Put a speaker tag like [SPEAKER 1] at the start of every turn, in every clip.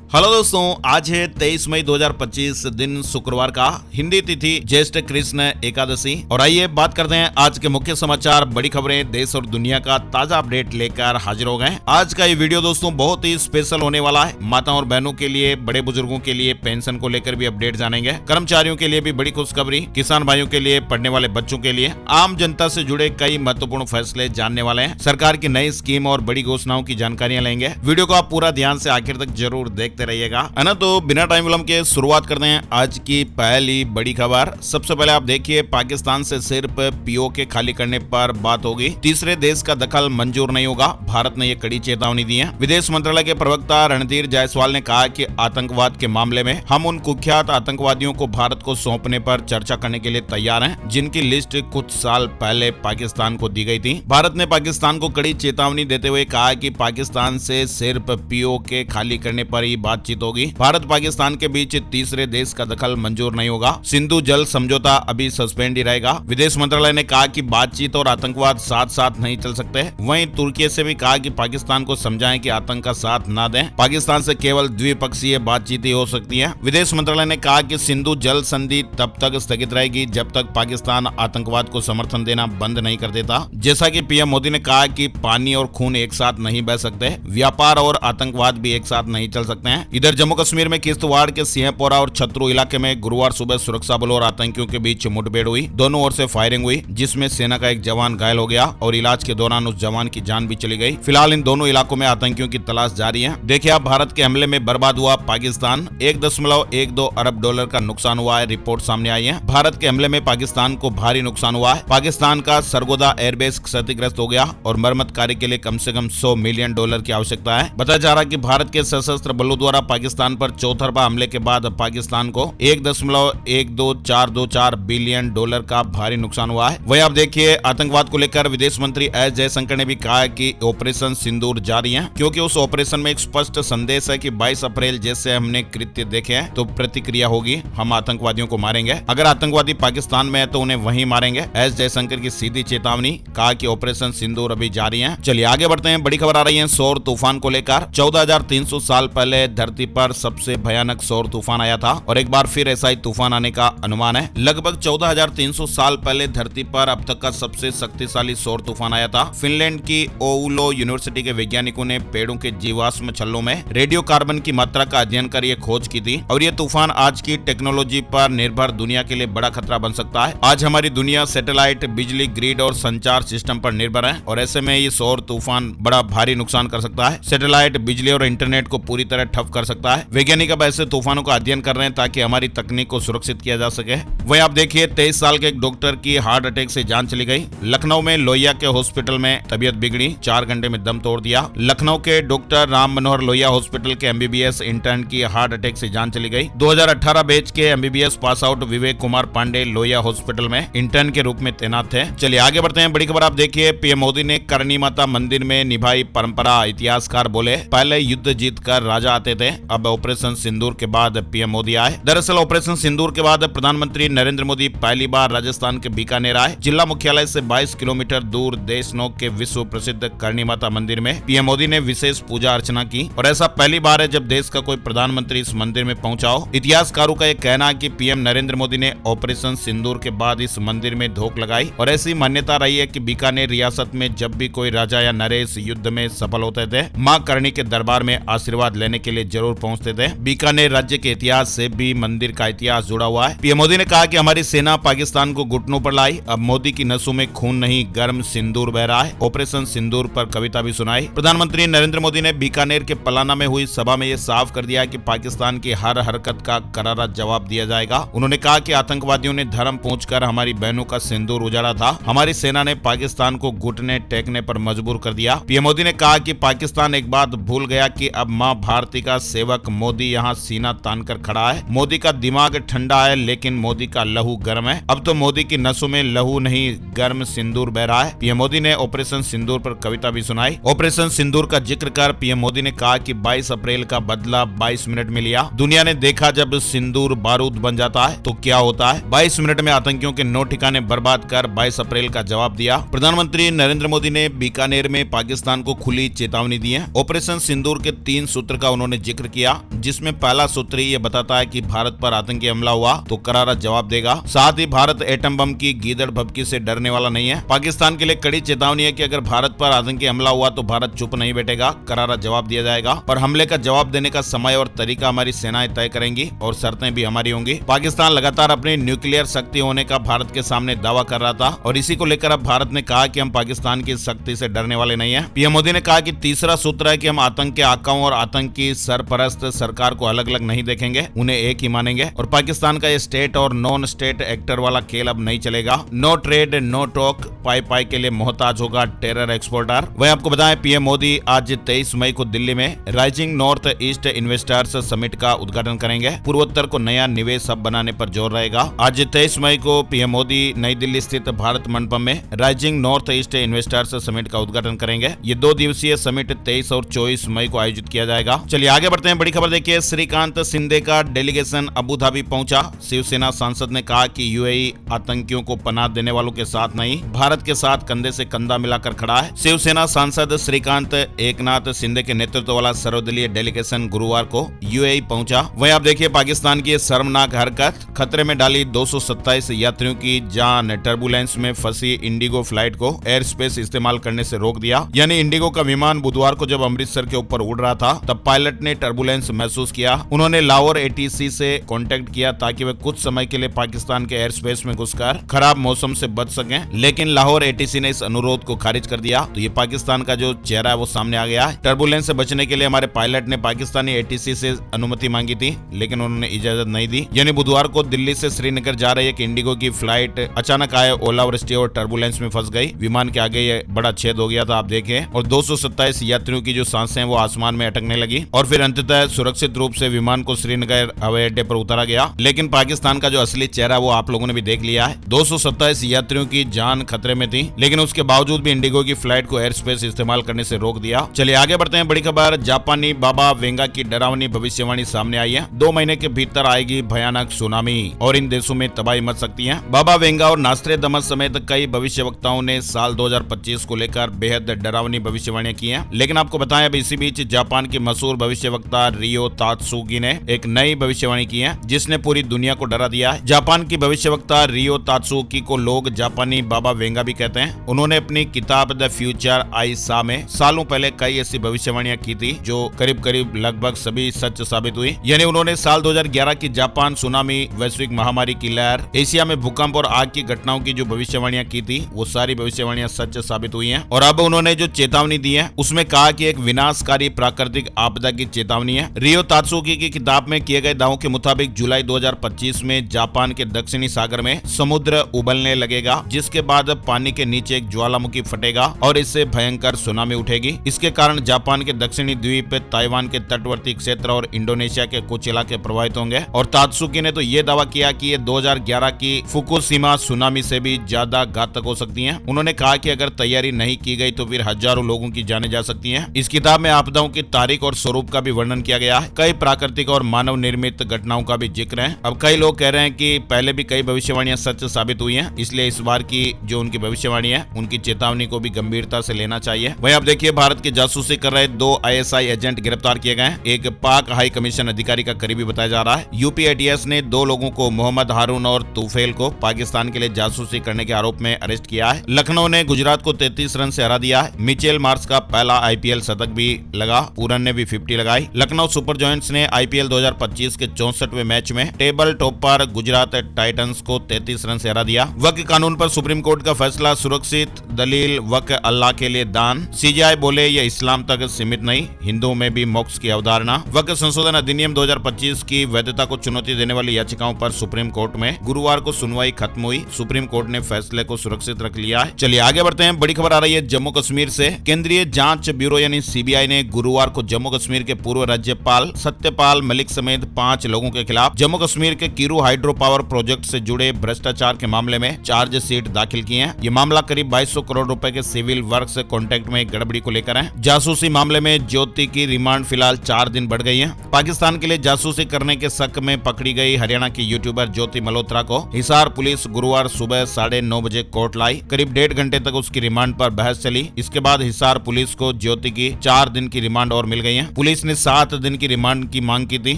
[SPEAKER 1] Hello दोस्तों, आज है 23 मई 2025 दिन शुक्रवार का। हिंदी तिथि ज्येष्ठ कृष्ण एकादशी। और आइए बात करते हैं आज के मुख्य समाचार, बड़ी खबरें, देश और दुनिया का ताजा अपडेट लेकर हाजिर हो गए। आज का ये वीडियो दोस्तों बहुत ही स्पेशल होने वाला है। माताओं और बहनों के लिए, बड़े बुजुर्गों के लिए पेंशन को लेकर भी अपडेट जानेंगे। कर्मचारियों के लिए भी बड़ी खुशखबरी, किसान भाइयों के लिए, पढ़ने वाले बच्चों के लिए, आम जनता से जुड़े कई महत्वपूर्ण फैसले जानने वाले हैं। सरकार की नई स्कीम और बड़ी घोषणाओं की जानकारियां लेंगे। वीडियो को आप पूरा ध्यान से आखिर तक जरूर देखते रहिएगा, है ना। तो बिना टाइम विलंब के शुरुआत करते हैं आज की पहली बड़ी खबर। सबसे पहले आप देखिए, पाकिस्तान से सिर्फ पीओके खाली करने पर बात होगी, तीसरे देश का दखल मंजूर नहीं होगा। भारत ने ये कड़ी चेतावनी दी है। विदेश मंत्रालय के प्रवक्ता रणधीर जायसवाल ने कहा कि आतंकवाद के मामले में हम उन कुख्यात आतंकवादियों को भारत को सौंपने पर चर्चा करने के लिए तैयार हैं, जिनकी लिस्ट कुछ साल पहले पाकिस्तान को दी गई थी। भारत ने पाकिस्तान को कड़ी चेतावनी देते हुए कहा कि पाकिस्तान से सिर्फ पीओके खाली करने पर ही बातचीत होगी। भारत पाकिस्तान के बीच तीसरे देश का दखल मंजूर नहीं होगा। सिंधु जल समझौता अभी सस्पेंड ही रहेगा। विदेश मंत्रालय ने कहा कि बातचीत और आतंकवाद साथ साथ नहीं चल सकते। वहीं तुर्की से भी कहा कि पाकिस्तान को समझाएं कि आतंक का साथ न दें। पाकिस्तान से केवल द्विपक्षीय बातचीत ही हो सकती है। विदेश मंत्रालय ने कहा कि सिंधु जल संधि तब तक स्थगित रहेगी जब तक पाकिस्तान आतंकवाद को समर्थन देना बंद नहीं कर देता। जैसा कि पीएम मोदी ने कहा कि पानी और खून एक साथ नहीं बह सकते, व्यापार और आतंकवाद भी एक साथ नहीं चल सकते हैं। इधर जम्मू कश्मीर में किश्तवाड़ के सिंहपोरा और छतरू इलाके में गुरुवार सुबह सुरक्षा बलों और आतंकियों के बीच मुठभेड़ हुई। दोनों ओर से फायरिंग हुई, जिसमें सेना का एक जवान घायल हो गया और इलाज के दौरान उस जवान की जान भी चली गई। फिलहाल इन दोनों इलाकों में आतंकियों की तलाश जारी है। देखिए, आप भारत के हमले में बर्बाद हुआ पाकिस्तान, 1.12 अरब डॉलर का नुकसान हुआ है, रिपोर्ट सामने आई है। भारत के हमले में पाकिस्तान को भारी नुकसान हुआ है। पाकिस्तान का सरगोदा एयरबेस क्षतिग्रस्त हो गया और मरम्मत कार्य के लिए कम से कम $100 मिलियन की आवश्यकता है। बताया जा रहा है कि भारत के सशस्त्र बलों द्वारा पाकिस्तान पर चौतरफा हमले के बाद पाकिस्तान को $1.12424 बिलियन का भारी नुकसान हुआ है। वहीं आप देखिए, आतंकवाद को लेकर विदेश मंत्री एस जयशंकर ने भी कहा है कि ऑपरेशन सिंदूर जारी है, क्योंकि उस ऑपरेशन में एक स्पष्ट संदेश है कि 22 अप्रैल जैसे हमने कृत्य देखे हैं तो प्रतिक्रिया होगी, हम आतंकवादियों को मारेंगे। अगर आतंकवादी पाकिस्तान में है तो उन्हें वहीं मारेंगे। एस जयशंकर की सीधी चेतावनी, कहा कि ऑपरेशन सिंदूर अभी जारी है। चलिए आगे बढ़ते हैं। बड़ी खबर आ रही है सौर तूफान को लेकर। 14,300 साल पहले धरती पर सबसे भयानक सौर तूफान आया था और एक बार फिर ऐसा ही तूफान आने का अनुमान है। लगभग 14,300 साल पहले धरती पर अब तक का सबसे शक्तिशाली सौर तूफान आया था। फिनलैंड की ओउलो यूनिवर्सिटी के वैज्ञानिकों ने पेड़ों के जीवाश्म छल्लों में रेडियो कार्बन की मात्रा का अध्ययन कर ये खोज की थी। और ये तूफान आज की टेक्नोलॉजी पर निर्भर दुनिया के लिए बड़ा खतरा बन सकता है। आज हमारी दुनिया सैटेलाइट, बिजली ग्रिड और संचार सिस्टम पर निर्भर है और ऐसे में ये सौर तूफान बड़ा भारी नुकसान कर सकता है। सैटेलाइट, बिजली और इंटरनेट को पूरी तरह ठप कर सकता है। वैज्ञानिक अब ऐसे तूफानों का अध्ययन कर रहे हैं ताकि हमारी तकनीक को सुरक्षित किया जा सके। वहीं आप देखिए, 23 साल के एक डॉक्टर की हार्ट अटैक से जान चली गई। लखनऊ में लोहिया के हॉस्पिटल में तबीयत बिगड़ी, 4 घंटे में दम तोड़ दिया। लखनऊ के डॉक्टर राम मनोहर लोहिया हॉस्पिटल के एमबीबीएस इंटर्न की हार्ट अटैक से जान चली गई। 2018 बैच के MBBS pass out Vivek Kumar Pandey Lohia hospital में इंटर्न के रूप में तैनात थे। चलिए आगे बढ़ते हैं। बड़ी खबर आप देखिए, पीएम मोदी ने करणी माता मंदिर में निभाई परंपरा। इतिहासकार बोले, पहले युद्ध जीत कर राजा आते थे, अब ऑपरेशन सिंदूर के बाद पीएम मोदी आए। दरअसल ऑपरेशन सिंदूर के बाद प्रधानमंत्री नरेंद्र मोदी पहली बार राजस्थान के बीकानेर आए। जिला मुख्यालय से 22 किलोमीटर दूर देशनोक के विश्व प्रसिद्ध करणी माता मंदिर में पीएम मोदी ने विशेष पूजा अर्चना की और ऐसा पहली बार है जब देश का कोई प्रधानमंत्री इस मंदिर में पहुंचा हो। इतिहासकारों का यह कहना है कि पीएम नरेंद्र मोदी ने ऑपरेशन सिंदूर के बाद इस मंदिर में धोख लगाई और ऐसी मान्यता रही है कि बीकानेर रियासत में जब भी कोई राजा या नरेश युद्ध में सफल होते थे, मां करणी के दरबार में आशीर्वाद लेने के लिए जरूर पहुंचते थे। बीकानेर राज्य के इतिहास से भी मंदिर का इतिहास जुड़ा हुआ है। पीएम मोदी ने कहा कि हमारी सेना पाकिस्तान को घुटनों पर लाई, अब मोदी की नसों में खून नहीं गर्म सिंदूर बह रहा है। ऑपरेशन सिंदूर पर कविता भी सुनाई। प्रधानमंत्री नरेंद्र मोदी ने बीकानेर के पलाना में हुई सभा में ये साफ कर दिया कि पाकिस्तान की हर हरकत का करारा जवाब दिया जाएगा। उन्होंने कहा कि आतंकवादियों ने धर्म पूछकर हमारी बहनों का सिंदूर उजाड़ा था, हमारी सेना ने पाकिस्तान को घुटने टेकने पर मजबूर कर दिया। पीएम मोदी ने कहा कि पाकिस्तान एक बात भूल गया कि अब मां भारती का सेवक मोदी यहाँ सीना तान कर खड़ा है। मोदी का दिमाग ठंडा है लेकिन मोदी का लहू गर्म है। अब तो मोदी की नसों में लहू नहीं गर्म सिंदूर बह रहा है। पीएम मोदी ने ऑपरेशन सिंदूर पर कविता भी सुनाई। ऑपरेशन सिंदूर का जिक्र कर पीएम मोदी ने कहा कि 22 अप्रैल का बदला 22 मिनट में लिया। दुनिया ने देखा जब सिंदूर बारूद बन जाता है तो क्या होता है। 22 मिनट में आतंकियों के 9 ठिकाने बर्बाद कर 22 अप्रैल का जवाब दिया। प्रधानमंत्री नरेंद्र मोदी ने बीकानेर में पाकिस्तान को खुली चेतावनी दी है। ऑपरेशन सिंदूर के 3 सूत्र का उन्होंने उन्होंने जिक्र किया, जिसमें पहला सूत्र ये बताता है कि भारत पर आतंकी हमला हुआ तो करारा जवाब देगा। साथ ही भारत एटम बम की गीदड़ भभकी से डरने वाला नहीं है। पाकिस्तान के लिए कड़ी चेतावनी है कि अगर भारत पर आतंकी हमला हुआ तो भारत चुप नहीं बैठेगा, करारा जवाब दिया जाएगा और हमले का जवाब देने का समय और तरीका हमारी सेनाएं तय करेंगी और शर्तें भी हमारी होंगी। पाकिस्तान लगातार अपनी न्यूक्लियर शक्ति होने का भारत के सामने दावा कर रहा था और इसी को लेकर अब भारत ने कहा कि हम पाकिस्तान की शक्ति से डरने वाले नहीं है। पीएम मोदी ने कहा कि तीसरा सूत्र है कि हम आतंक के आकाओं और आतंक की सरपरस्त सरकार को अलग अलग नहीं देखेंगे, उन्हें एक ही मानेंगे और पाकिस्तान का ये स्टेट और नॉन स्टेट एक्टर वाला खेल अब नहीं चलेगा। नो ट्रेड नो टॉक, पाई पाई के लिए मोहताज होगा टेरर एक्सपोर्टर। वही आपको बताएं, पीएम मोदी आज 23 मई को दिल्ली में rising north east investors summit का उद्घाटन करेंगे। पूर्वोत्तर को नया निवेश हब बनाने पर जोर रहेगा। आज 23 मई को पीएम मोदी नई दिल्ली स्थित भारत मंडपम में rising north east investors summit का उद्घाटन करेंगे। ये 2 दिवसीय समिट 23 और 24 मई को आयोजित किया जाएगा। चलिए आगे बढ़ते हैं। बड़ी खबर देखिए, श्रीकांत शिंदे का डेलीगेशन अबू धाबी पहुंचा। शिवसेना सांसद ने कहा कि यूएई आतंकियों को पनाह देने वालों के साथ नहीं, भारत के साथ कंधे से कंधा मिलाकर खड़ा है। शिवसेना सांसद श्रीकांत एकनाथ शिंदे के नेतृत्व वाला सर्वदलीय डेलीगेशन गुरुवार को यूएई पहुंचा। वहीं आप देखिए, पाकिस्तान की शर्मनाक हरकत खतरे में डाली 227 यात्रियों की जान। टर्बुलेंस में फंसी इंडिगो फ्लाइट को एयर स्पेस इस्तेमाल करने से रोक दिया। यानी इंडिगो का विमान बुधवार को जब अमृतसर के ऊपर उड़ रहा था तब पायलट ने टर्बुलेंस महसूस किया। उन्होंने लाहौर एटीसी से कांटेक्ट किया ताकि वे कुछ समय के लिए पाकिस्तान के एयर स्पेस में घुसकर खराब मौसम से बच सकें, लेकिन लाहौर एटीसी ने इस अनुरोध को खारिज कर दिया। तो ये पाकिस्तान का जो चेहरा है वो सामने आ गया है। टर्बुलेंस से बचने के लिए हमारे पायलट ने पाकिस्तानी एटीसी से अनुमति मांगी थी, लेकिन उन्होंने इजाजत नहीं दी। यानी बुधवार को दिल्ली से श्रीनगर जा रही एक इंडिगो की फ्लाइट अचानक आए ओलावृष्टि और टर्बुलेंस में फंस गई। विमान के आगे ये बड़ा छेद हो गया था, आप देखें, और 227 यात्रियों की जो सांसें वो आसमान में अटकने लगी और फिर अंततः सुरक्षित रूप से विमान को श्रीनगर हवाई अड्डे पर उतारा गया। लेकिन पाकिस्तान का जो असली चेहरा वो आप लोगों ने भी देख लिया है। 227 यात्रियों की जान खतरे में थी, लेकिन उसके बावजूद भी इंडिगो की फ्लाइट को एयर स्पेस इस्तेमाल करने से रोक दिया। चलिए आगे बढ़ते हैं। बड़ी खबर, जापानी बाबा वेंगा की डरावनी भविष्यवाणी सामने आई है। 2 महीने के भीतर आएगी भयानक सुनामी और इन देशों में तबाही मच सकती है। बाबा वेंगा और नास्ट्रेडमस समेत कई भविष्यवक्ताओं ने साल 2025 को लेकर बेहद डरावनी भविष्यवाणियां की हैं। लेकिन आपको बताएं, अब इसी बीच जापान की मशहूर भविष्यवक्ता रियो तात्सुगी ने एक नई भविष्यवाणी की है जिसने पूरी दुनिया को डरा दिया है। जापान की भविष्यवक्ता रियो तात्सुगी को लोग जापानी बाबा वेंगा भी कहते हैं। उन्होंने अपनी किताब द फ्यूचर आई सा में सालों पहले कई ऐसी भविष्यवाणियां की थी जो करीब करीब लगभग सभी सच साबित हुई। यानी उन्होंने साल 2011 की जापान सुनामी, वैश्विक महामारी की लहर, एशिया में भूकंप और आग की घटनाओं की जो भविष्यवाणियां की थी वो सारी भविष्यवाणियां सच साबित हुई हैं। और अब उन्होंने जो चेतावनी दी है उसमें कहा कि एक विनाशकारी प्राकृतिक आपदा की चेतावनी है। रियो तात्सुगी की किताब में किए गए दावों के मुताबिक जुलाई 2025 में जापान के दक्षिणी सागर में समुद्र उबलने लगेगा, जिसके बाद पानी के नीचे एक ज्वालामुखी फटेगा और इससे भयंकर सुनामी उठेगी। इसके कारण जापान के दक्षिणी द्वीप, ताइवान के तटवर्ती क्षेत्र और इंडोनेशिया के कुछ इलाके प्रभावित होंगे। और तात्सुगी ने तो ये दावा किया कि ये 2011 की फुकुशिमा सुनामी से भी ज्यादा घातक हो सकती हैं। उन्होंने कहा कि अगर तैयारी नहीं की गई तो फिर हजारों लोगों की जानें जा सकती हैं। इस किताब में आपदाओं की तारीख और स्वरूप का भी वर्णन किया गया है। कई प्राकृतिक और मानव निर्मित घटनाओं का भी जिक्र है। अब कई लोग कह रहे हैं कि पहले भी कई भविष्यवाणियां सच साबित हुई हैं, इसलिए इस बार की जो उनकी भविष्यवाणी है उनकी चेतावनी को भी गंभीरता से लेना चाहिए। वहीं आप देखिए, भारत की जासूसी कर रहे 2 ISI एजेंट गिरफ्तार किए गए। एक पाक हाई कमीशन अधिकारी का करीबी बताया जा रहा है। यूपी ATS ने 2 लोगों को, मोहम्मद हारून और तूफेल को, पाकिस्तान के लिए जासूसी करने के आरोप में अरेस्ट किया है। लखनऊ ने गुजरात को 33 रन से हरा दिया है। मिचेल मार्श का पहला IPL शतक भी लगा, पूरन ने भी 50 लगाई। लखनऊ सुपर जॉयंट्स ने IPL 2025 के 64वें मैच में टेबल टॉपर गुजरात टाइटंस को 33 रन से हरा दिया। वक्फ कानून पर सुप्रीम कोर्ट का फैसला सुरक्षित, दलील वक्फ अल्लाह के लिए दान। CJI बोले ये इस्लाम तक सीमित नहीं, हिंदुओं में भी मोक्ष की अवधारणा। वक्फ संशोधन अधिनियम 2025 की वैधता को चुनौती देने वाली याचिकाओं पर सुप्रीम कोर्ट में गुरुवार को सुनवाई खत्म हुई। सुप्रीम कोर्ट ने फैसले को सुरक्षित रख लिया है। चलिए आगे बढ़ते हैं। बड़ी खबर आ रही है जम्मू कश्मीर से। केंद्रीय जांच ब्यूरो यानी CBI ने गुरुवार को जम्मू कश्मीर के पूर्व राज्यपाल सत्यपाल मलिक समेत 5 लोगों के खिलाफ जम्मू कश्मीर के किरू हाइड्रो पावर प्रोजेक्ट से जुड़े भ्रष्टाचार के मामले में चार्जशीट दाखिल की है। ये मामला करीब 2200 करोड़ रुपए के सिविल वर्क्स कॉन्ट्रैक्ट में गड़बड़ी को लेकर है। जासूसी मामले में ज्योति की रिमांड फिलहाल 4 दिन बढ़ गई है। पाकिस्तान के लिए जासूसी करने के शक में पकड़ी गई हरियाणा की यूट्यूबर ज्योति मल्होत्रा को हिसार पुलिस गुरुवार सुबह 9:30 बजे कोर्ट लाई। करीब 1.5 घंटे तक उसकी रिमांड पर बहस चली। इसके बाद हिसार पुलिस को ज्योति की 4 दिन की रिमांड और मिल गई है। पुलिस ने 7 दिन की रिमांड की मांग की थी।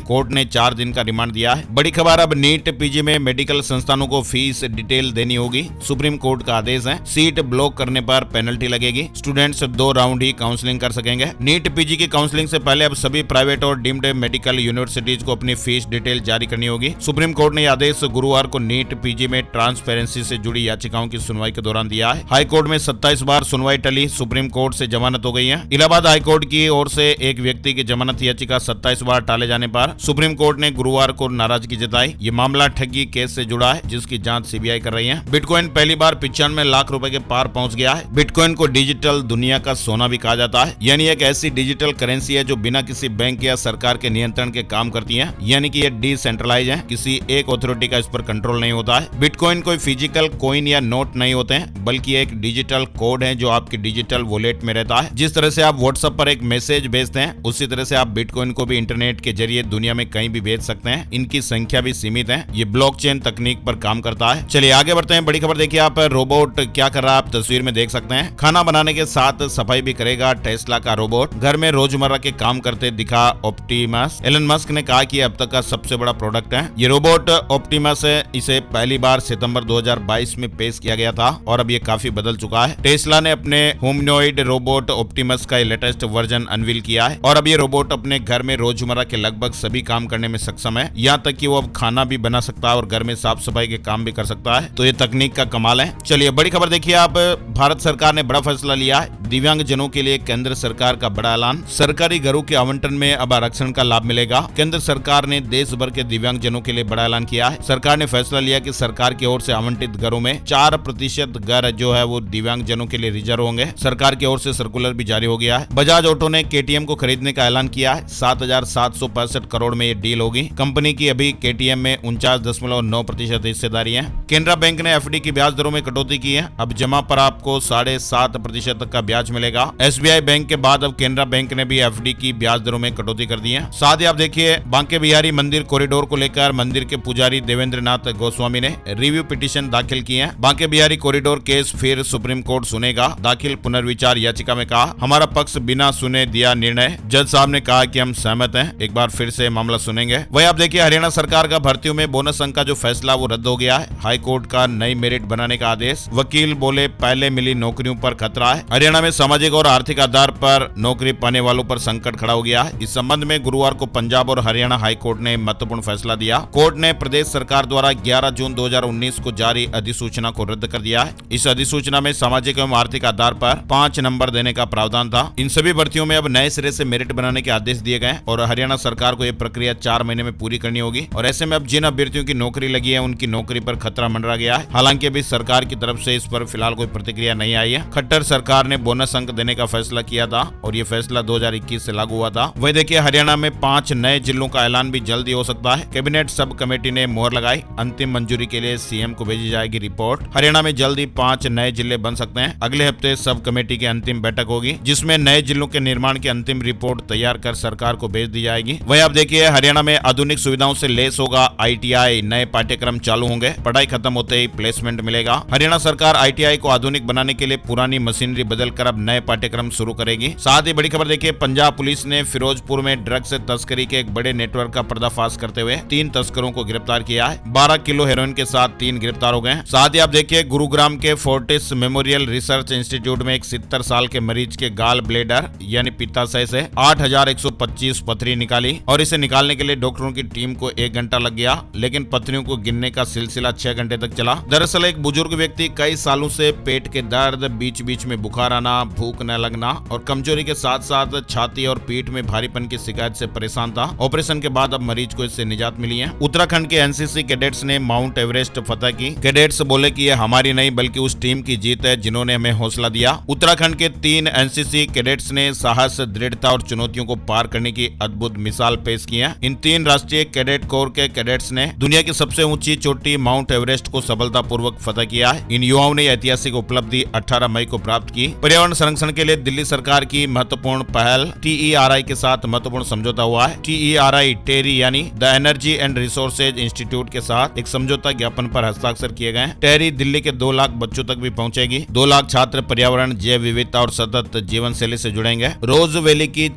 [SPEAKER 1] कोर्ट ने 4 दिन का रिमांड दिया है। बड़ी खबर, अब नीट पीजी में मेडिकल संस्थानों को फीस डिटेल देनी होगी। सुप्रीम कोर्ट का आदेश है। सीट ब्लॉक करने पर पेनल्टी लगेगी। स्टूडेंट्स 2 राउंड ही काउंसलिंग कर सकेंगे। नीट पीजी की काउंसलिंग से पहले अब सभी प्राइवेट और डीम्ड मेडिकल यूनिवर्सिटीज को अपनी फीस डिटेल जारी करनी होगी। सुप्रीम कोर्ट ने आदेश गुरुवार को नीट पीजी में ट्रांसपेरेंसी से जुड़ी याचिकाओं की सुनवाई के दौरान दिया है। हाई कोर्ट में 27 बार सुनवाई टली। सुप्रीम कोर्ट से जमानत हो गई है। इलाहाबाद हाई कोर्ट की ओर से एक व्यक्ति की जमानत याचिका 27 बार टाले जाने पर सुप्रीम कोर्ट ने गुरुवार को नाराजगी जताई। ये मामला ठगी केस से जुड़ा है, जिसकी जांच सीबीआई कर रही है। बिटकॉइन पहली बार 95 लाख रुपए के पार पहुंच गया है। बिटकॉइन को डिजिटल दुनिया का सोना भी कहा जाता है, यानी एक ऐसी डिजिटल करेंसी है जो बिना किसी बैंक या सरकार के नियंत्रण के काम करती है, यानी कि ये डिसेंट्रलाइज है। किसी एक अथॉरिटी का इस पर कंट्रोल नहीं होता है। बिटकॉइन कोई फिजिकल कॉइन या नोट नहीं होते हैं, बल्कि एक डिजिटल कोड है जो आपकी डिजिटल वॉलेट में रहता है। जिस तरह से आप व्हाट्सएप पर एक मैसेज भेजते हैं, उसी तरह से आप बिटकॉइन को भी इंटरनेट के जरिए दुनिया में कहीं भी भेज सकते हैं। इनकी संख्या भी सीमित है। ये ब्लॉकचेन तकनीक पर काम करता है। चलिए आगे बढ़ते हैं। बड़ी खबर देखिए आप, रोबोट क्या कर रहा है आप तस्वीर में देख सकते हैं। खाना बनाने के साथ सफाई भी करेगा टेस्ला का रोबोट। घर में रोजमर्रा के काम करते दिखा ऑप्टिमस। एलन मस्क ने कहा कि अब तक का सबसे बड़ा प्रोडक्ट है ये रोबोट ऑप्टिमस है। इसे पहली बार सितंबर 2022 में पेश किया गया था और अब ये काफी बदल चुका है। टेस्ला ने अपने ह्यूमनॉइड रोबोट ऑप्टिमस का लेटेस्ट वर्जन अनवील किया है और अब ये रोबोट अपने घर में रोजमर्रा के लगभग सभी काम करने में सक्षम है। यहाँ तक कि वो अब खाना भी बना सकता है और घर में साफ सफाई के काम भी कर सकता है। तो ये तकनीक का कमाल है। चलिए बड़ी खबर देखिए आप, भारत सरकार ने बड़ा फैसला लिया है। दिव्यांग जनों के लिए केंद्र सरकार का बड़ा ऐलान। सरकारी घरों के आवंटन में अब आरक्षण का लाभ मिलेगा। केंद्र सरकार ने देश भर के दिव्यांग जनों के लिए बड़ा ऐलान किया है। सरकार ने फैसला लिया कि सरकार की ओर से आवंटित घरों में 4% घर जो है वो दिव्यांग जनों के लिए रिजर्व होंगे। सरकार की ओर से सर्कुलर भी जारी हो गया है। बजाज ऑटो ने केटीएम को खरीदने का ऐलान किया है। 7,765 करोड़ में ये डील होगी। कंपनी की अभी केटीएम में 49.9% हिस्सेदारी है। केनरा बैंक ने एफडी की ब्याज दरों में कटौती की है। अब जमा पर आपको 7.5% तक का ब्याज मिलेगा। एसबीआई बैंक के बाद अब केनरा बैंक ने भी एफडी की ब्याज दरों में कटौती कर दी है। साथ ही आप देखिए, बांके बिहारी मंदिर कॉरिडोर को लेकर मंदिर के पुजारी देवेंद्र नाथ गोस्वामी ने रिव्यू पिटीशन दाखिल की है। बांके बिहारी कॉरिडोर केस फिर सुप्रीम कोर्ट सुनेगा। दाखिल पुनर्विचार याचिका में कहा, हमारा पक्ष बिना सुने दिया निर्णय। जज साहब ने कहा कि हम सहमत हैं, एक बार फिर से मामला सुनेंगे। वही आप देखिए, हरियाणा सरकार का भर्तियों में बोनस अंक का जो फैसला वो रद्द हो गया है। हाई कोर्ट का नई मेरिट बनाने का आदेश। वकील बोले पहले मिली नौकरियों पर खतरा है। हरियाणा में सामाजिक और आर्थिक आधार पर नौकरी पाने वालों पर संकट खड़ा हो गया है। इस संबंध में गुरुवार को पंजाब और हरियाणा हाई कोर्ट ने महत्वपूर्ण फैसला दिया। कोर्ट ने प्रदेश सरकार द्वारा 11 जून 2019 को जारी अधिसूचना को रद्द कर दिया है। इस अधिसूचना में सामाजिक एवं आर्थिक आधार पर 5 नंबर देने का प्रावधान था। इन सभी भर्तियों में अब नए सिरे से मेरिट बनाने के आदेश दिए गए और हरियाणा सरकार को यह प्रक्रिया 4 महीने में पूरी करनी होगी। और ऐसे में अब जिन अभ्यर्थियों की नौकरी लगी है उनकी नौकरी पर खतरा मंडरा गया है। हालांकि अभी सरकार की तरफ से इस पर फिलहाल कोई प्रतिक्रिया नहीं आई है। खट्टर सरकार ने बोनस अंक देने का फैसला किया था और ये फैसला 2021 से लागू हुआ था। वही देखिए, हरियाणा में 5 नए जिलों का ऐलान भी जल्दी हो सकता है। कैबिनेट सब कमेटी ने मोहर लगाई। अंतिम मंजूरी के लिए सीएम को भेजी जाएगी रिपोर्ट। हरियाणा में जल्दी 5 नए जिले बन सकते हैं। अगले हफ्ते सब कमेटी की अंतिम बैठक होगी, जिसमें नए जिलों के निर्माण की अंतिम रिपोर्ट तैयार कर सरकार को भेज दी जाएगी। वही आप देखिए, हरियाणा में आधुनिक सुविधाओं से लेस होगा आईटीआई। नए पाठ्यक्रम चालू होंगे। पढ़ाई खत्म होते ही प्लेसमेंट मिलेगा। हरियाणा सरकार आईटीआई को आधुनिक बनाने के लिए पुरानी मशीनरी बदलकर अब नए पाठ्यक्रम शुरू करेगी। साथ ही बड़ी खबर देखिए, पंजाब पुलिस ने फिरोजपुर में ड्रग्स तस्करी के एक बड़े नेटवर्क का पर्दाफाश करते हुए 3 तस्करों को गिरफ्तार किया है। 12 किलो हेरोइन के साथ 3 गिरफ्तार हो गए। साथ ही आप देखिए, गुरुग्राम के फोर्टिस मेमोरियल रिसर्च इंस्टीट्यूट में एक 70 साल के मरीज के गाल ब्लेडर यानी पित्ताशय से 8,125 पथरी निकाली और इसे निकालने के लिए डॉक्टरों की टीम को 1 घंटा लग गया, लेकिन पथरियों को गिनने का सिलसिला 6 घंटे तक चला। दरअसल एक बुजुर्ग व्यक्ति कई सालों से पेट के दर्द, बीच बीच में बुखार आना, भूख न लगना और कमजोरी के साथ साथ छाती और पीठ में भारीपन की शिकायत से परेशान था। ऑपरेशन के बाद अब मरीज को इससे निजात मिली है। उत्तराखंड के एनसीसी कैडेट्स ने माउंट एवरेस्ट फतह की। कैडेट्स बोले कि यह हमारी नहीं बल्कि उस टीम की जीत है जिन्होंने हमें हौसला दिया। उत्तराखंड के 3 एनसीसी कैडेट्स ने साहस, दृढ़ता और चुनौतियों को पार करने की अद्भुत मिसाल पेश की है। इन 3 राष्ट्रीय कैडेट कोर के कैडेट्स ने दुनिया की सबसे ऊंची चोटी माउंट एवरेस्ट को सफलतापूर्वक फतह किया है। इन युवाओं ने ऐतिहासिक उपलब्धि 18 मई को प्राप्त की। पर्यावरण संरक्षण के लिए दिल्ली सरकार की महत्वपूर्ण पहल TERI के साथ महत्वपूर्ण समझौता हुआ है। TERI टेरी यानी the energy and resources institute के साथ एक समझौता ज्ञापन पर हस्ताक्षर किए गए। टेरी दिल्ली के 2 लाख बच्चों तक भी पहुंचेगी। 2 लाख छात्र पर्यावरण, जैव विविधता और सतत जीवन शैली से जुड़ेंगे। रोज वैली की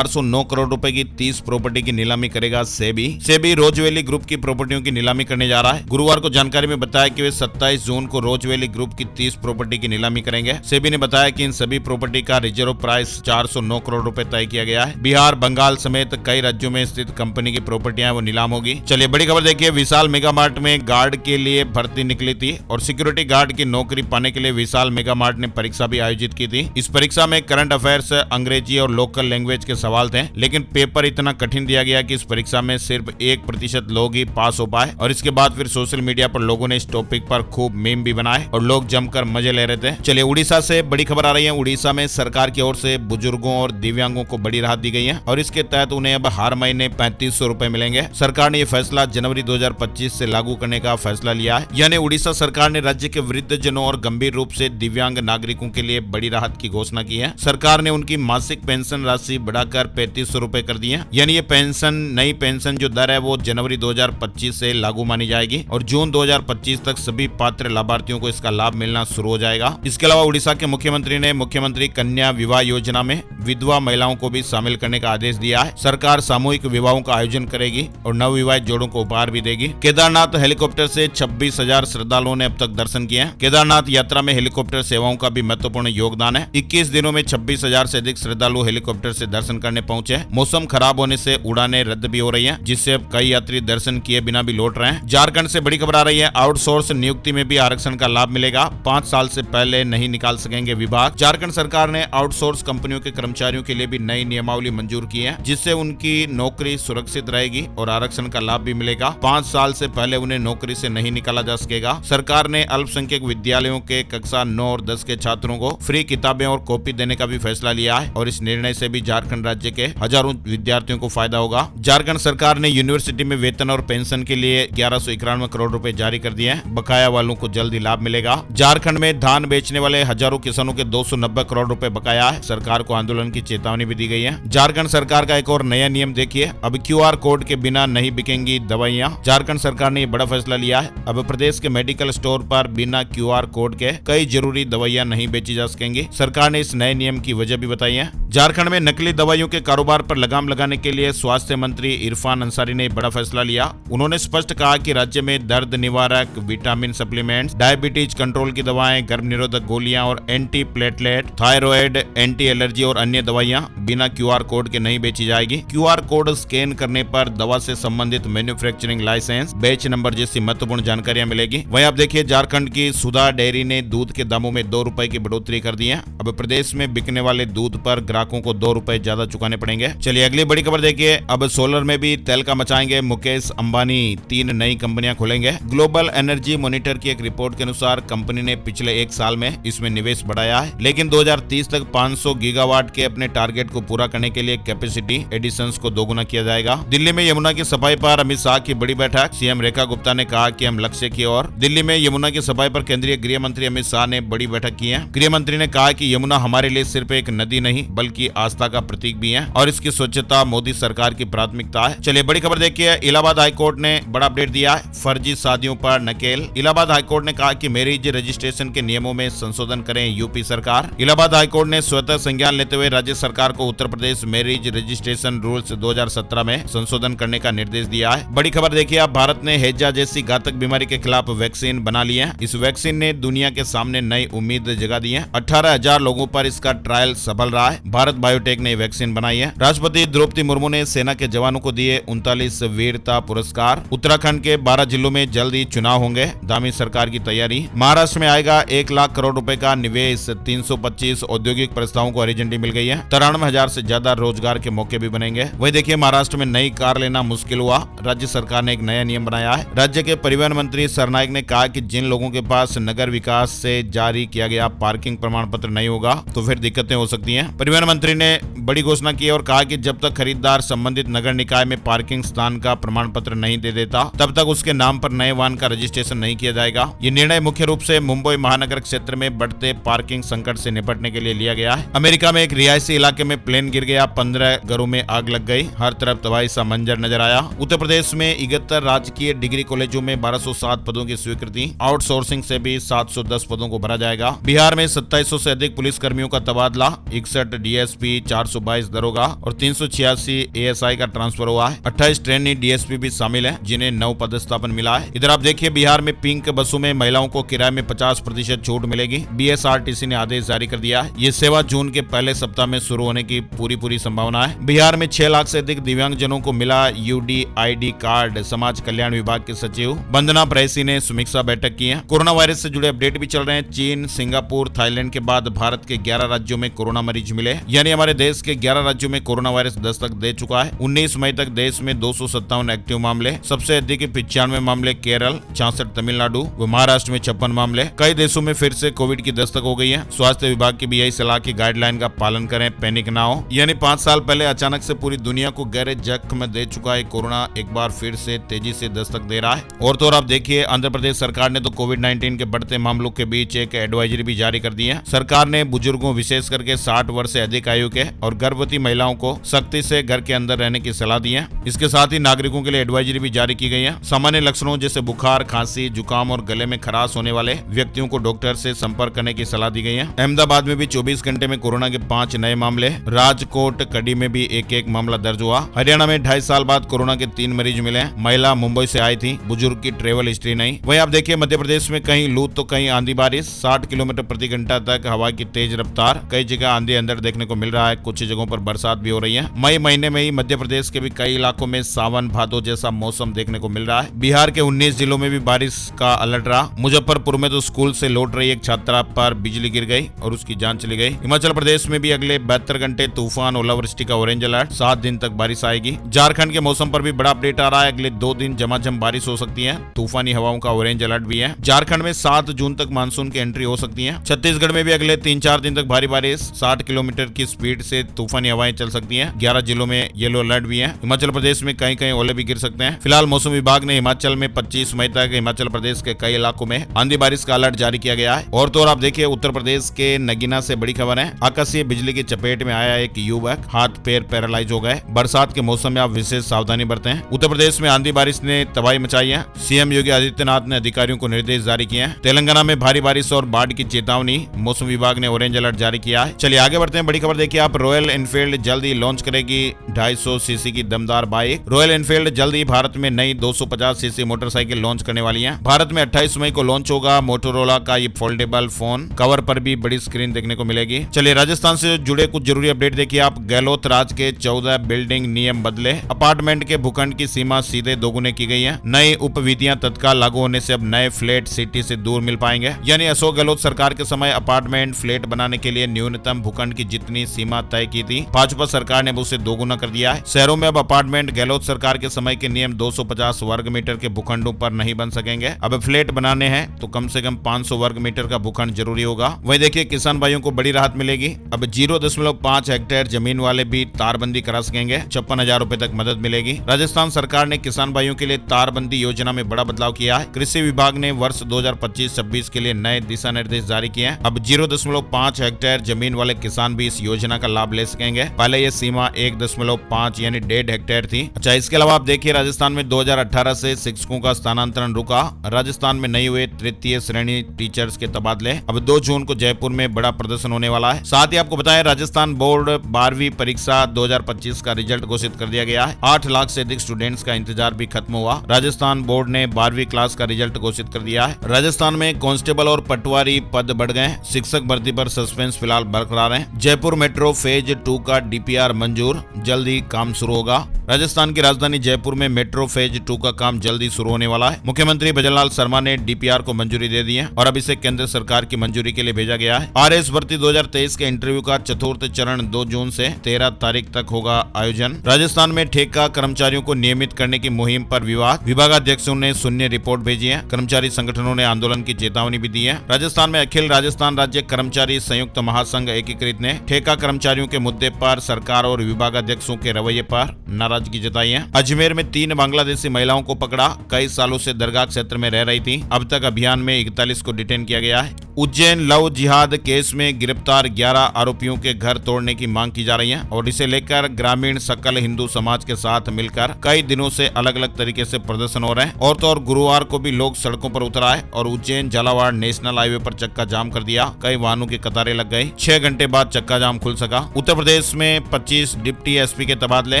[SPEAKER 1] 409 करोड़ रुपए की 30 प्रॉपर्टी की नीलामी करेगा सेबी रोजवेली ग्रुप की प्रॉपर्टियों की नीलामी करने जा रहा है। गुरुवार को जानकारी में बताया कि वे 27 जून को रोजवेली ग्रुप की 30 प्रॉपर्टी की नीलामी करेंगे। सेबी ने बताया कि इन सभी प्रॉपर्टी का रिजर्व प्राइस 409 करोड़ रुपए तय किया गया है। बिहार, बंगाल समेत कई राज्यों में स्थित कंपनी की प्रॉपर्टियां वो नीलाम होगी। चलिए बड़ी खबर देखिए, विशाल मेगा मार्ट में गार्ड के लिए भर्ती निकली थी और सिक्योरिटी गार्ड की नौकरी पाने के लिए विशाल मेगा मार्ट ने परीक्षा भी आयोजित की थी। इस परीक्षा में करंट अफेयर्स, अंग्रेजी और लोकल लैंग्वेज के सवाल थे, लेकिन पेपर इतना कठिन दिया गया कि इस परीक्षा में सिर्फ 1% लोग ही पास हो पाए और इसके बाद फिर सोशल मीडिया पर लोगों ने इस टॉपिक पर खूब मीम भी बनाए और लोग जमकर मजे ले रहे थे। चलिए उड़ीसा से बड़ी खबर आ रही है। उड़ीसा में सरकार की ओर से बुजुर्गों और दिव्यांगों को बड़ी राहत दी गई है और इसके तहत उन्हें अब हर महीने 3500 रुपए मिलेंगे। सरकार ने यह फैसला जनवरी 2025 से लागू करने का फैसला लिया है। यानी उड़ीसा सरकार ने राज्य के वृद्धजनों और गंभीर रूप से दिव्यांग नागरिकों के लिए बड़ी राहत की घोषणा की है। सरकार ने उनकी मासिक पेंशन राशि बढ़ाकर 3500 रुपए कर दी है। यानी ये पेंशन, नई पेंशन जो दर है वो जनवरी 2025 से लागू मानी जाएगी और जून 2025 तक सभी पात्र लाभार्थियों को इसका लाभ मिलना शुरू हो जाएगा। इसके अलावा उड़ीसा के मुख्यमंत्री ने मुख्यमंत्री कन्या विवाह योजना में विधवा महिलाओं को भी शामिल करने का आदेश दिया है। सरकार सामूहिक विवाहों का आयोजन करेगी और नवविवाहित जोड़ों को उपहार भी देगी। केदारनाथ हेलीकॉप्टर से 26,000 श्रद्धालुओं ने अब तक दर्शन किए हैं। केदारनाथ यात्रा में हेलीकॉप्टर सेवाओं का भी महत्वपूर्ण योगदान है। 21 दिनों में 26,000 से अधिक श्रद्धालु हेलीकॉप्टर से दर्शन करने पहुंचे। मौसम खराब होने से उड़ानें रद्द भी हो रही हैं, जिससे अब कई यात्री दर्शन किए बिना भी लौट रहे हैं। झारखंड से बड़ी खबर आ रही है। आउटसोर्स नियुक्ति में भी आरक्षण का लाभ मिलेगा। 5 साल से पहले नहीं निकाल सकेंगे विभाग। झारखंड सरकार ने आउटसोर्स कंपनियों के कर्मचारियों के लिए भी नई नियमावली मंजूर की है, जिससे उनकी नौकरी सुरक्षित रहेगी और आरक्षण का लाभ भी मिलेगा। 5 साल से पहले उन्हें नौकरी से नहीं निकाला जा सकेगा। सरकार ने अल्पसंख्यक विद्यालयों के कक्षा 9 और 10 के छात्रों को फ्री किताबें और कॉपी देने का भी फैसला लिया है और इस निर्णय से भी झारखंड राज्य के हजारों विद्यार्थियों को फायदा होगा। झारखंड सरकार ने यूनिवर्सिटी में वेतन और पेंशन के लिए 1191 करोड़ रुपए जारी कर दिए हैं। बकाया वालों को जल्दी लाभ मिलेगा। झारखंड में धान बेचने वाले हजारों किसानों के 290 करोड़ रुपए बकाया है। सरकार को आंदोलन की चेतावनी भी दी गई है। झारखंड सरकार का एक और नया नियम देखिए, अब QR कोड के बिना नहीं बिकेंगी दवाइयां। झारखंड सरकार ने बड़ा फैसला लिया है। अब प्रदेश के मेडिकल स्टोर पर बिना QR कोड के कई जरूरी दवाइयां नहीं बेची जा सकेंगी। सरकार ने इस नए नियम की वजह भी बताई है। झारखंड में नकली दवाइयों के कारोबार पर लगाम लगाने के लिए स्वास्थ्य मंत्री इरफान अंसारी ने बड़ा फैसला लिया। उन्होंने स्पष्ट कहा कि राज्य में दर्द निवारक, विटामिन सप्लीमेंट्स, डायबिटीज कंट्रोल की दवाएं, गर्भ निरोधक गोलियां और anti platelet, thyroid, anti allergy और अन्य दवाइयां बिना QR कोड के नहीं बेची जाएगी। QR कोड स्कैन करने पर दवा से संबंधित मैन्युफैक्चरिंग लाइसेंस, बैच नंबर जैसी महत्वपूर्ण जानकारियां मिलेगी। वहीं आप देखिए, झारखंड की सुधा डेयरी ने दूध के दामों में 2 रुपए की बढ़ोतरी कर दी है। अब प्रदेश में बिकने वाले दूध पर ग्राहकों को 2 रुपए ज्यादा चुकाने पड़ेंगे। चलिए अगली बड़ी खबर देखिए, अब सोलर में भी तेल का मचाएंगे मुकेश अंबानी। 3 नई कंपनियां खोलेंगे। ग्लोबल एनर्जी मॉनिटर की एक रिपोर्ट के अनुसार कंपनी ने पिछले 1 साल में इसमें निवेश बढ़ाया है, लेकिन 2030 तक 500 गीगावाट के अपने टारगेट को पूरा करने के लिए कैपेसिटी एडिशंस को दोगुना किया जाएगा। दिल्ली में यमुना की सफाई पर अमित शाह की बड़ी बैठक। सीएम रेखा गुप्ता ने कहा कि हम लक्ष्य की ओर। दिल्ली में यमुना की सफाई पर केंद्रीय गृह मंत्री अमित शाह ने बड़ी बैठक की है। गृह मंत्री ने कहा कि यमुना हमारे लिए सिर्फ एक नदी नहीं बल्कि आस्था का प्रतीक भी है और इसकी स्वच्छता मोदी सरकार की प्राथमिकता है। चलिए बड़ी खबर देखिए, इलाहाबाद हाईकोर्ट ने बड़ा अपडेट दिया है। फर्जी शादियों पर नकेल। इलाहाबाद हाईकोर्ट ने कहा कि मैरिज रजिस्ट्रेशन के नियमों में संशोधन करें यूपी सरकार। इलाहाबाद हाईकोर्ट ने स्वतः संज्ञान लेते हुए राज्य सरकार को Uttar Pradesh marriage registration rules 2017 में संशोधन करने का निर्देश दिया है। बड़ी खबर देखिए, अब भारत ने हैजा जैसी घातक बीमारी के खिलाफ वैक्सीन बना ली है। इस वैक्सीन ने दुनिया के सामने नई उम्मीद जगा दी है। 18,000 लोगों पर इसका ट्रायल सफल रहा है। भारत बायोटेक ने वैक्सीन बनाई है। राष्ट्रपति द्रौपदी मुर्मू ने सेना के जवानों को दिए 39 वीरता पुरस्कार। उत्तराखंड के 12 जिलों में जल्द ही चुनाव होंगे, दामी सरकार की तैयारी। महाराष्ट्र में आएगा 1 लाख करोड़ रुपए का निवेश। 325 औद्योगिक प्रस्तावों को हरी झंडी मिल गई है। 93,000 से ज्यादा रोजगार के मौके भी बनेंगे। वही देखिए, महाराष्ट्र में नई कार लेना मुश्किल हुआ। राज्य सरकार ने एक नया नियम बनाया है। राज्य के परिवहन मंत्री सरनाइक ने कहा कि जिन लोगों के पास नगर विकास से जारी किया गया पार्किंग प्रमाण पत्र नहीं होगा तो फिर दिक्कतें हो सकती हैं। परिवहन मंत्री ने बड़ी घोषणा की और कहा कि जब तक खरीदार संबंधित नगर निकाय में पार्किंग स्थान का प्रमाण पत्र नहीं दे देता तब तक उसके नाम पर नए वाहन का रजिस्ट्रेशन नहीं किया जाएगा। ये निर्णय मुख्य रूप से मुंबई महानगर क्षेत्र में बढ़ते पार्किंग संकट से निपटने के लिए लिया गया है। अमेरिका में एक रिहायशी इलाके में प्लेन गिर गया, 15 घरों में आग लग गई, हर तरफ तबाही सा मंजर नजर आया। उत्तर प्रदेश में 71 राजकीय डिग्री कॉलेजों में 1207 पदों की स्वीकृति। आउटसोर्सिंग से भी 710 पदों को भरा जाएगा। बिहार में 2700 से अधिक पुलिस कर्मियों का तबादला। 61 DSP, 422 दरोगा होगा और 386 ASI का ट्रांसफर हुआ है। 28 ट्रेनी DSP भी शामिल है जिन्हें नव पदस्थापन मिला है। इधर आप देखिए बिहार में पिंक बसों में महिलाओं को किराए में 50% छूट मिलेगी। BSRTC ने आदेश जारी कर दिया है। ये सेवा जून के पहले सप्ताह में शुरू होने की पूरी संभावना है। बिहार में 6 लाख से अधिक दिव्यांगजनों को मिला UDID कार्ड। समाज कल्याण विभाग के सचिव वंदना प्रेसी ने समीक्षा बैठक की है। कोरोना वायरस से जुड़े अपडेट भी चल रहे हैं। चीन, सिंगापुर, थाईलैंड के बाद भारत के 11 राज्यों में कोरोना मरीज मिले, यानी हमारे देश के 11 राज्यों में कोरोना वायरस दस्तक दे चुका है। 19 मई तक देश में 257 एक्टिव मामले, सबसे अधिक 95 मामले केरल, 66 तमिलनाडु व महाराष्ट्र में 56 मामले। कई देशों में फिर से कोविड की दस्तक हो गई है। स्वास्थ्य विभाग की भी यही सलाह की गाइडलाइन का पालन करें, पैनिक ना हो। यानी 5 साल पहले अचानक से पूरी दुनिया को गहरे जख्म दे चुका है कोरोना, एक बार फिर से तेजी से दस्तक दे रहा है। और तो और आप देखिए आंध्र प्रदेश सरकार ने तो कोविड-19 के बढ़ते मामलों के बीच एक एडवाइजरी भी जारी कर दी है। सरकार ने बुजुर्गों, विशेष करके 60 वर्ष से अधिक आयु के और गर्भवती महिलाओं को सख्ती से घर के अंदर रहने की सलाह दी है। इसके साथ ही नागरिकों के लिए एडवाइजरी भी जारी की गई है। सामान्य लक्षणों जैसे बुखार, खांसी, जुकाम और गले में खराश होने वाले व्यक्तियों को डॉक्टर से संपर्क करने की सलाह दी गई है। अहमदाबाद में भी 24 घंटे में कोरोना के 5 नए मामले। राजकोट, कड़ी में भी एक मामला दर्ज हुआ। हरियाणा में 2.5 साल बाद कोरोना के 3 मरीज मिले। महिला मुंबई से आई थी, बुजुर्ग की ट्रेवल हिस्ट्री नहीं। वहीं आप देखिए मध्य प्रदेश में कहीं लू तो कहीं आंधी बारिश, 60 किलोमीटर प्रति घंटा तक हवा की तेज रफ्तार। कई जगह आंधी अंदर देखने को मिल रहा है। कुछ जगहों पर बरसात भी हो रही है। मई महीने में ही मध्य प्रदेश के भी कई इलाकों में सावन भादो जैसा मौसम देखने को मिल रहा है। बिहार के 19 जिलों में भी बारिश का अलर्ट रहा। मुजफ्फरपुर में तो स्कूल से लौट रही एक छात्रा पर बिजली गिर गई और उसकी जान चली गई। हिमाचल प्रदेश में भी अगले 72 घंटे तूफान, ओलावृष्टि का ऑरेंज अलर्ट। 7 दिन तक बारिश आएगी। झारखंड के मौसम पर भी बड़ा अपडेट आ रहा है। अगले 2 दिन झमाझम बारिश हो सकती है। तूफानी हवाओं का ऑरेंज अलर्ट भी है। झारखंड में 7 जून तक मानसून की एंट्री हो सकती है। छत्तीसगढ़ में भी अगले 3-4 दिन तक भारी बारिश, 60 किलोमीटर की स्पीड से तूफानी हवाएं चल सकती हैं। 11 जिलों में येलो अलर्ट भी है। हिमाचल प्रदेश में कहीं कहीं ओले भी गिर सकते हैं। फिलहाल मौसम विभाग ने हिमाचल में 25 मई तक हिमाचल प्रदेश के कई इलाकों में आंधी बारिश का अलर्ट जारी किया गया है। और तो और आप देखिए उत्तर प्रदेश के नगीना से बड़ी खबर है। आकाशीय बिजली की चपेट में आया एक युवक, हाथ पैर पैरालाइज हो गए। बरसात के मौसम में आप विशेष सावधानी बरतें। उत्तर प्रदेश में आंधी बारिश ने तबाही मचाई है। सीएम योगी आदित्यनाथ ने अधिकारियों को निर्देश जारी किए हैं। तेलंगाना में भारी बारिश और बाढ़ की चेतावनी, मौसम विभाग ने ऑरेंज अलर्ट जारी किया है। चलिए आगे बढ़ते हैं। बड़ी खबर देखिए आप, रॉयल एनफील्ड जल्द ही लॉन्च करेगी 250 सीसी की दमदार बाइक। रॉयल एनफील्ड जल्द ही भारत में नई 250 सीसी मोटरसाइकिल लॉन्च करने वाली है। भारत में 28 मई को लॉन्च होगा मोटोरोला का ये फोल्डेबल फोन। कवर पर भी बड़ी स्क्रीन देखने को मिलेगी। चलिए राजस्थान से जुड़े कुछ जरूरी अपडेट देखिए आप। गहलोत राज के 14 बिल्डिंग नियम बदले। अपार्टमेंट के भूखंड की सीमा सीधे दोगुने की गई है। नई उपविधियां तत्काल लागू होने से अब नए फ्लैट सिटी से दूर मिल पाएंगे। यानी अशोक गहलोत सरकार के समय अपार्टमेंट फ्लैट बनाने के लिए न्यूनतम भूखंड की जितनी सीमा तय की थी, भाजपा सरकार ने उसे दोगुना कर दिया है। शहरों में अब अपार्टमेंट गहलोत सरकार के समय के नियम 250 वर्ग मीटर के भूखंडों पर नहीं बन सकेंगे। अब फ्लैट बनाने हैं तो कम से कम 500 वर्ग मीटर का भूखंड जरूरी होगा। वहीं देखिए किसान भाइयों को बड़ी राहत मिलेगी। अब 0.5 हेक्टेयर जमीन वाले भी तारबंदी करा सकेंगे। 56,000 रुपए तक मदद मिलेगी। राजस्थान सरकार ने किसान भाइयों के लिए तारबंदी योजना में बड़ा बदलाव किया है। कृषि विभाग ने वर्ष 2025-26 के लिए नए दिशा निर्देश जारी किए हैं। अब 0.5 हेक्टेयर जमीन वाले किसान भी इस योजना का लाभ ले सकेंगे। पहले ये सीमा 1.5 यानी 1.5 हेक्टेयर थी। अच्छा, इसके अलावा आप देखिए राजस्थान में 2018 से शिक्षकों का स्थानांतरण रुका। राजस्थान में नहीं हुए तृतीय श्रेणी टीचर्स के तबादले। अब 2 जून को जयपुर में बड़ा प्रदर्शन होने वाला है। साथ ही आपको बताएं राजस्थान बोर्ड 12वीं परीक्षा 2025 का रिजल्ट घोषित कर दिया गया है। 8 लाख से अधिक स्टूडेंट्स का इंतजार भी खत्म हुआ। राजस्थान बोर्ड ने 12वीं क्लास का रिजल्ट घोषित कर दिया है। राजस्थान में कांस्टेबल और पटवारी पद बढ़ गए। शिक्षक भर्ती पर सस्पेंस फिलहाल बरकरार है। जयपुर मेट्रो फेज 2 का DPR मंजूर, जल्द ही काम शुरू होगा। राजस्थान की राजधानी जयपुर में मेट्रो फेज 2 का काम जल्दी शुरू होने वाला है। मुख्यमंत्री भजनलाल शर्मा ने DPR को मंजूरी दे दी है और अब इसे केंद्र सरकार की मंजूरी के लिए भेजा गया है। RS भर्ती 2023 के इंटरव्यू का चतुर्थ चरण 2 जून से 13 तारीख तक होगा आयोजन। राजस्थान में ठेका कर्मचारियों को नियमित करने की मुहिम पर विवाद, विभागाध्यक्षों ने शून्य रिपोर्ट भेजी है। कर्मचारी संगठनों ने आंदोलन की चेतावनी भी दी है। राजस्थान में अखिल राजस्थान राज्य कर्मचारी संयुक्त महासंघ एकीकृत ने ठेका कर्मचारियों के मुद्दे पर सरकार और विभागाध्यक्षों के रवैये पर नाराजगी जताई है। अजमेर में 3 बांग्लादेशी महिलाओं को पकड़ा। कई सालों से दरगाह क्षेत्र में रह रही थी। अब तक अभियान में 41 को डिटेन किया गया है। उज्जैन लव जिहाद केस में गिरफ्तार 11 आरोपियों के घर तोड़ने की मांग की जा रही है और इसे लेकर ग्रामीण सकल हिंदू समाज के साथ मिलकर कई दिनों से अलग अलग तरीके से प्रदर्शन हो रहे हैं। और तो और गुरुवार को भी लोग सड़कों पर उतर आए और उज्जैन झालावाड़ नेशनल हाईवे पर चक्का जाम कर दिया। कई वाहनों की कतारें लग गई। 6 घंटे बाद चक्का जाम खुल सका। उत्तर प्रदेश में 25 डिप्टी एसपी के तबादले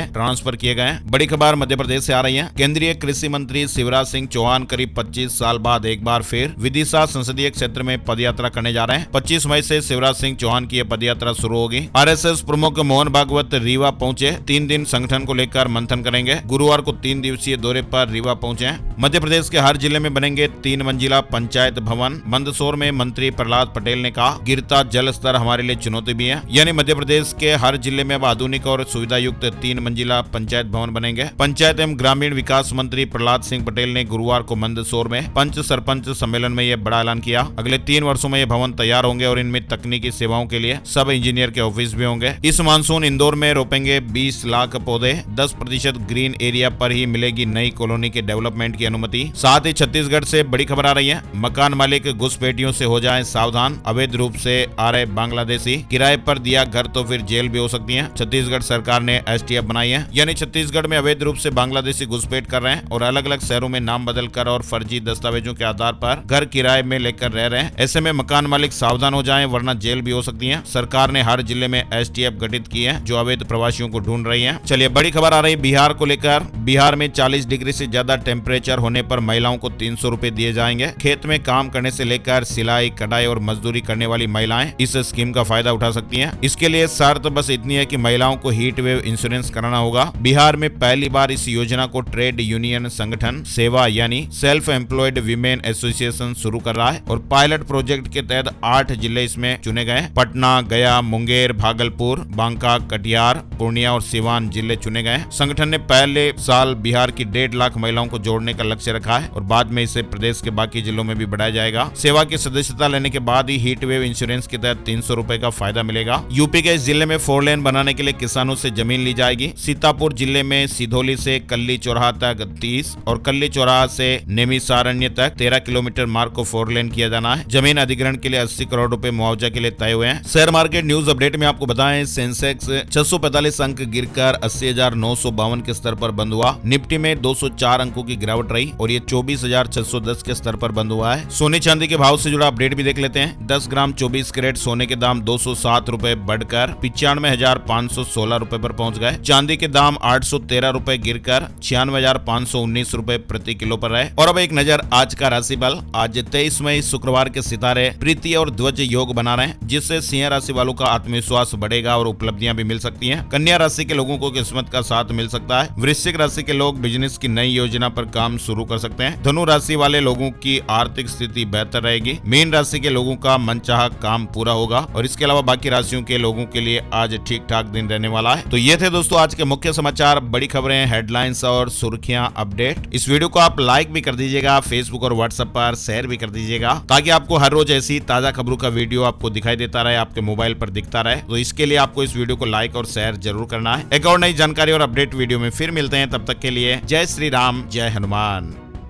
[SPEAKER 1] ट्रांसफर किए गए। बड़ी खबर मध्य प्रदेश से आ रही है। केंद्रीय कृषि मंत्री शिवराज सिंह चौहान करीब 25 साल बाद एक बार फिर विदिशा संसदीय क्षेत्र में पदयात्रा करने जा रहे हैं। 25 मई से शिवराज सिंह चौहान की यह पदयात्रा शुरू होगी। आरएसएस प्रमुख मोहन भागवत रीवा पहुंचे। 3 दिन संगठन को लेकर मंथन करेंगे। गुरुवार को 3 दिवसीय दौरे पर रीवा पहुंचे। मध्य प्रदेश के हर जिले में बनेंगे 3 मंजिला पंचायत भवन। मंदसौर में मंत्री प्रहलाद पटेल ने कहा, गिरता जल स्तर हमारे लिए चुनौती भी है। यानी मध्य प्रदेश के हर जिले में अब आधुनिक और सुविधा युक्त 3 मंजिला पंचायत भवन बनेंगे। पंचायत एवं ग्रामीण विकास मंत्री प्रहलाद सिंह पटेल ने गुरुवार को मंदसौर में पंच सरपंच सम्मेलन में यह बड़ा ऐलान किया। अगले 3 वर्षों में ये भवन तैयार होंगे और इनमें तकनीकी सेवाओं के लिए सब इंजीनियर के ऑफिस भी होंगे। इस मानसून इंदौर में रोपेंगे 20 लाख पौधे। 10% ग्रीन एरिया पर ही मिलेगी नई कॉलोनी के डेवलपमेंट की अनुमति। साथ ही छत्तीसगढ़ से बड़ी खबर आ रही है। मकान मालिक घुसपैठियों से हो जाएं सावधान। अवैध रूप से आ रहे बांग्लादेशी, किराए पर दिया घर तो फिर जेल भी हो सकती है। छत्तीसगढ़ सरकार ने एसटीएफ बनाई है। यानी छत्तीसगढ़ में अवैध रूप से बांग्लादेशी घुसपैठ कर रहे हैं और अलग अलग शहरों में नाम बदल कर और फर्जी दस्तावेजों के आधार पर घर किराए में लेकर रह रहे हैं। ऐसे में मकान मालिक सावधान हो जाएं वरना जेल भी हो सकती है। सरकार ने हर जिले में एसटीएफ गठित की है जो अवैध प्रवासियों को ढूंढ रही है। चलिए बड़ी खबर आ रही बिहार को लेकर। बिहार में 40 डिग्री से ज्यादा टेम्परेचर होने पर महिलाओं को 300 रुपए दिए जाएंगे। खेत में काम करने से लेकर सिलाई, कढ़ाई और मजदूरी करने वाली महिलाएं इस स्कीम का फायदा उठा सकती हैं। इसके लिए शर्त बस इतनी है कि महिलाओं को हीट वेव इंश्योरेंस कराना होगा। बिहार में पहली बार इस योजना को ट्रेड यूनियन संगठन सेवा यानी सेल्फ एम्प्लॉयड वीमेन एसोसिएशन शुरू कर रहा है और पायलट प्रोजेक्ट के तहत 8 जिले इसमें चुने गए। पटना, गया, मुंगेर, भागलपुर, बांका, कटिहार, पूर्णिया और सिवान जिले चुने गए। संगठन ने पहले साल बिहार की 1.5 लाख महिलाओं को जोड़ने का लक्ष्य रखा है और बाद में इसे प्रदेश के बाकी जिलों में भी बढ़ाया जाएगा। सेवा की सदस्यता लेने के बाद ही हीट वेव इंश्योरेंस के तहत 300 रुपए का फायदा मिलेगा। यूपी के इस जिले में 4 लेन बनाने के लिए किसानों से जमीन ली जाएगी। सीतापुर जिले में सिधोली से कल्ली चौराहा तक 30 और कल्ली चौराहा से नेमिसारण्य तक 13 किलोमीटर मार्ग को 4 लेन किया जाना है। जमीन अधिग्रहण के लिए 80 करोड़ रुपए मुआवजा के लिए तय हुए हैं। शेयर मार्केट न्यूज अपडेट में आपको बताएं, सेंसेक्स 645 अंक गिरकर 80,952 के स्तर पर बंद हुआ। निफ्टी में 204 अंकों की गिरावट रही और ये 24,610 के स्तर पर बंद हुआ है। सोने चांदी के भाव से जुड़ा अपडेट भी देख लेते हैं। 10 ग्राम 24 कैरेट सोने के दाम 207 रुपए बढ़कर 95,516 रुपए पर पहुंच गए। चांदी के दाम 813 रुपए गिरकर 96,519 रुपए प्रति किलो पर रहे। और अब एक नजर आज का राशिफल। आज 23 मई शुक्रवार के सितारे प्रीति और ध्वज योग बना रहे हैं जिससे सिंह राशि वालों का आत्मविश्वास बढ़ेगा और उपलब्धियां भी मिल सकती हैं। कन्या राशि के लोगों को किस्मत का साथ मिल सकता है। वृश्चिक राशि के लोग बिजनेस की नई योजना पर काम शुरू कर सकते हैं। धनु राशि वाले लोगों की आर्थिक स्थिति बेहतर रहेगी। मीन राशि के लोगों का मनचाहा काम पूरा होगा और इसके अलावा बाकी राशियों के लोगों के लिए आज ठीक ठाक दिन रहने वाला है। तो ये थे दोस्तों आज के मुख्य समाचार, बड़ी खबरें, हेडलाइंस और सुर्खियां अपडेट। इस वीडियो को आप लाइक भी कर दीजिएगा, फेसबुक और व्हाट्सएप पर शेयर भी कर दीजिएगा ताकि आपको हर रोज ऐसी ताजा खबरों का वीडियो आपको दिखाई देता रहे, आपके मोबाइल पर दिखता रहे। तो इसके लिए आपको इस वीडियो को लाइक और शेयर जरूर करना है। एक और नई जानकारी और अपडेट वीडियो में फिर मिलते हैं, तब तक के लिए जय श्री राम, जय हनुमान।